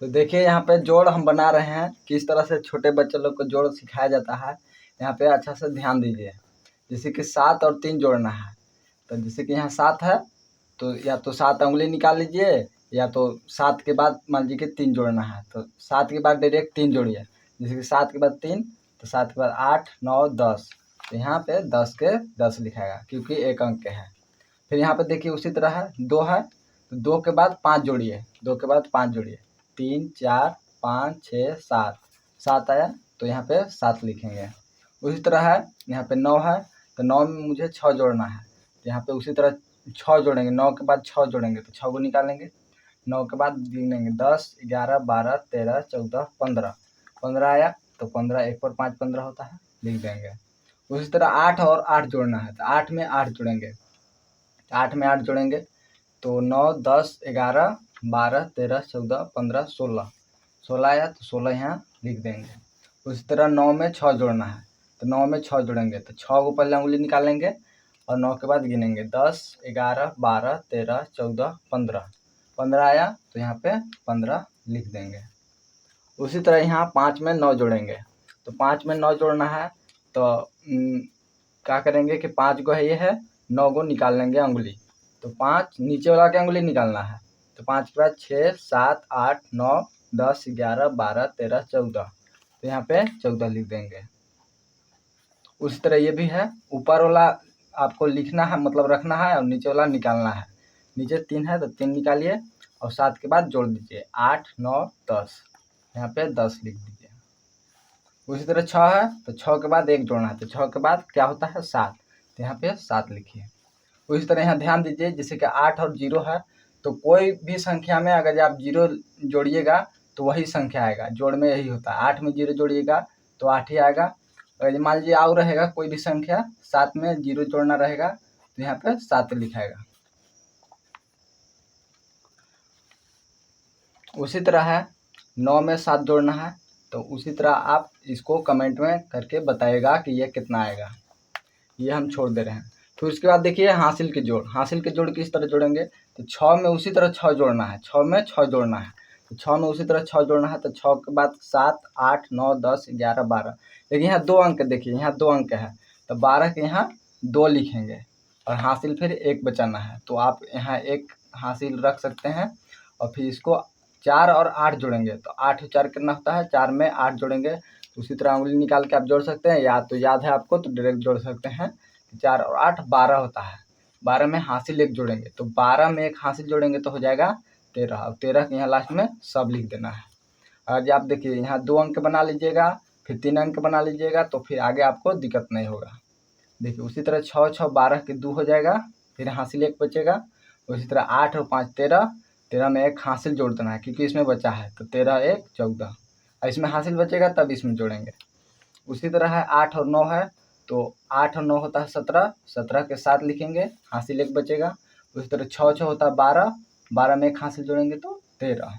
तो देखिए यहाँ पे जोड़ हम बना रहे हैं, किस तरह से छोटे बच्चे लोग को जोड़ सिखाया जाता है। यहाँ पे अच्छा से ध्यान दीजिए। जैसे कि 7 और 3 जोड़ना है, तो जैसे कि यहाँ 7 है तो या तो 7 उंगली निकाल लीजिए, या तो 7 के बाद मान लीजिए कि 3 जोड़ना है तो 7 के बाद डायरेक्ट 3 जोड़िए। जैसे कि 7 के बाद 3 तो 7 के बाद 8 9 10, तो यहाँ पे 10 के 10 लिखाएगा क्योंकि एक अंक के है। फिर यहाँ पे देखिए उसी तरह है, 2 है तो 2 के बाद 5 जोड़िए, 2 के बाद 5 जोड़िए, 3 4 5 6 7, 7 आया तो यहाँ पे 7 लिखेंगे। उसी तरह है यहाँ पे 9 है तो 9 में मुझे 6 जोड़ना है, तो यहाँ पे उसी तरह 6 जोड़ेंगे, 9 के बाद 6 जोड़ेंगे तो 6 को निकालेंगे, 9 के बाद गिनेंगे 10 11 12 13 14 15, 15 आया तो 15 1 पर 5 15 होता है, लिख देंगे। उसी तरह 8 और 8 जोड़ना है तो 8 में 8 जोड़ेंगे, 8 में 8 जोड़ेंगे तो 9 10 11 12 13 14 15 16, 16 आया तो 16 यहाँ लिख देंगे। उसी तरह 9 में 6 जोड़ना है तो 9 में 6 जोड़ेंगे तो 6 को पहले उंगली निकालेंगे और 9 के बाद गिनेंगे 10 11 12 13 14 15, 15 आया तो यहाँ पे 15 लिख देंगे। उसी तरह यहाँ 5 में 9 जोड़ेंगे तो 5 में 9 जोड़ना है तो क्या करेंगे कि 5 को है ये है, 9 को निकाल लेंगे उंगली, तो 5 नीचे वाला के उंगली निकालना है तो 5 के बाद 6 7 8 9 10 11 12 13 14, तो यहाँ पे 14 लिख देंगे। उसी तरह ये भी है, ऊपर वाला आपको लिखना है मतलब रखना है और नीचे वाला निकालना है। नीचे 3 है तो 3 निकालिए और 7 के बाद जोड़ दीजिए, 8 9 10, यहाँ पे 10 लिख दीजिए। उसी तरह 6 है तो 6 के बाद 1 जोड़ना है तो 6 के बाद क्या होता है 7, तो यहाँ पे 7 लिखिए। उसी तरह यहाँ ध्यान दीजिए, जैसे कि 8 और 0 है तो कोई भी संख्या में अगर आप 0 जोड़िएगा तो वही संख्या आएगा, जोड़ में यही होता है। 8 में 0 जोड़िएगा तो 8 ही आएगा। अगर मान लीजिए और रहेगा कोई भी संख्या 7 में 0 जोड़ना रहेगा तो यहाँ पे 7 लिखाएगा। उसी तरह है 9 में 7 जोड़ना है तो उसी तरह आप इसको कमेंट में करके बताइएगा कि ये कितना आएगा, ये हम छोड़ दे रहे हैं। फिर उसके बाद देखिए हासिल के जोड़, हासिल के जोड़ किस तरह जोड़ेंगे तो 6 में उसी तरह 6 जोड़ना है, 6 में 6 जोड़ना है तो 6 में उसी तरह 6 जोड़ना है तो 6 के बाद 7 8 9 10 11 12, लेकिन यहाँ 2 अंक देखिए, यहाँ 2 अंक है तो 12 के यहाँ 2 लिखेंगे और हासिल फिर 1 बचाना है तो आप यहाँ 1 हासिल रख सकते हैं। और फिर इसको 4 और 8 जोड़ेंगे तो 8 और 4 कितना होता है, 4 में 8 जोड़ेंगे। उसी तरह उंगली निकाल के आप जोड़ सकते हैं, या तो याद है आपको तो डायरेक्ट जोड़ सकते हैं। 4 और 8 12 होता है, 12 में हासिल 1 जोड़ेंगे तो 12 में 1 हासिल जोड़ेंगे तो हो जाएगा 13, और 13 के यहाँ लास्ट में सब लिख देना है। आज आप देखिए यहाँ 2 अंक बना लीजिएगा, फिर 3 अंक बना लीजिएगा तो फिर आगे आपको दिक्कत नहीं होगा। देखिए उसी तरह 6 6 12 के 2 हो जाएगा, फिर हासिल 1 बचेगा। उसी तरह 8 और 5 13, 13 में 1 हासिल जोड़ देना है क्योंकि इसमें बचा है तो 13 1 14, और इसमें हासिल बचेगा तब इसमें जोड़ेंगे। उसी तरह है 8 और 9 है तो 8 और 9 होता है 17, 17 के 7 लिखेंगे, हासिल 1 बचेगा। उसी तरह 6 6 होता है 12, 12 में 1 हासिल जोड़ेंगे तो 13।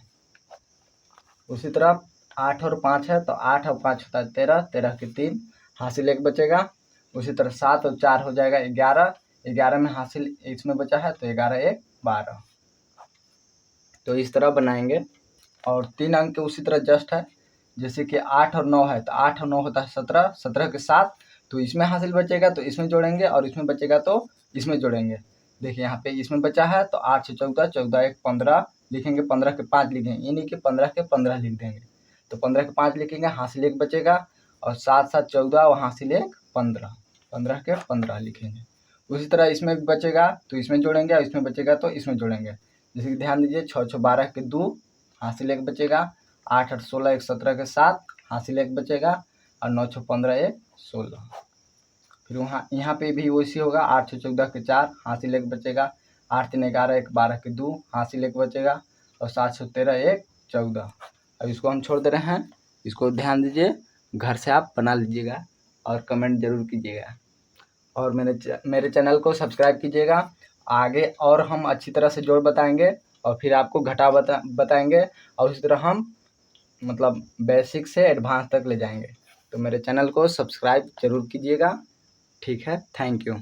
उसी तरह 8 और 5 है तो 8 और 5 होता है 13, 13 के 3 हासिल 1 बचेगा। उसी तरह 7 और 4 हो जाएगा 11, 11 में हासिल इसमें बचा है तो 11 1 12, तो इस तरह बनाएंगे। और 3 अंक उसी तरह जस्ट है, जैसे कि 8 और 9 है तो 8 और 9 होता है 17, 17 के 7 तो इसमें हासिल बचेगा तो इसमें जोड़ेंगे और इसमें बचेगा तो इसमें जोड़ेंगे। देखिए यहाँ पे इसमें बचा है तो 8 से 14, 14 1 15 लिखेंगे, 15 के 5 लिखेंगे, ये नहीं कि 15 के 15 लिख देंगे तो 15 के 5 लिखेंगे, हासिल 1 बचेगा और 7 7 14 और हासिल 1 15, 15 के 15 लिखेंगे। उसी तरह इसमें भी बचेगा तो इसमें जोड़ेंगे और इसमें बचेगा तो इसमें जोड़ेंगे। जैसे कि ध्यान दीजिए 6 6 12 के 2 हासिल 1 बचेगा, 8 8 16 1 17 के 7 हासिल 1 बचेगा और 9 6 15 1 16। फिर वहाँ यहाँ पे भी वैसी होगा, 8 6 14 के 4 हासिल 1 बचेगा, 8 3 11 1 12 के 2 हासिल 1 बचेगा और 7 6 13 1 14। अब इसको हम छोड़ दे रहे हैं, इसको ध्यान दीजिए, घर से आप बना लीजिएगा और कमेंट ज़रूर कीजिएगा और मेरे चैनल को सब्सक्राइब कीजिएगा। आगे और हम अच्छी तरह से जोड़ बताएंगे और फिर आपको घटा बताएंगे और उसी तरह हम मतलब बेसिक से एडवांस तक ले जाएंगे। तो मेरे चैनल को सब्सक्राइब ज़रूर कीजिएगा। ठीक है, थैंक यू।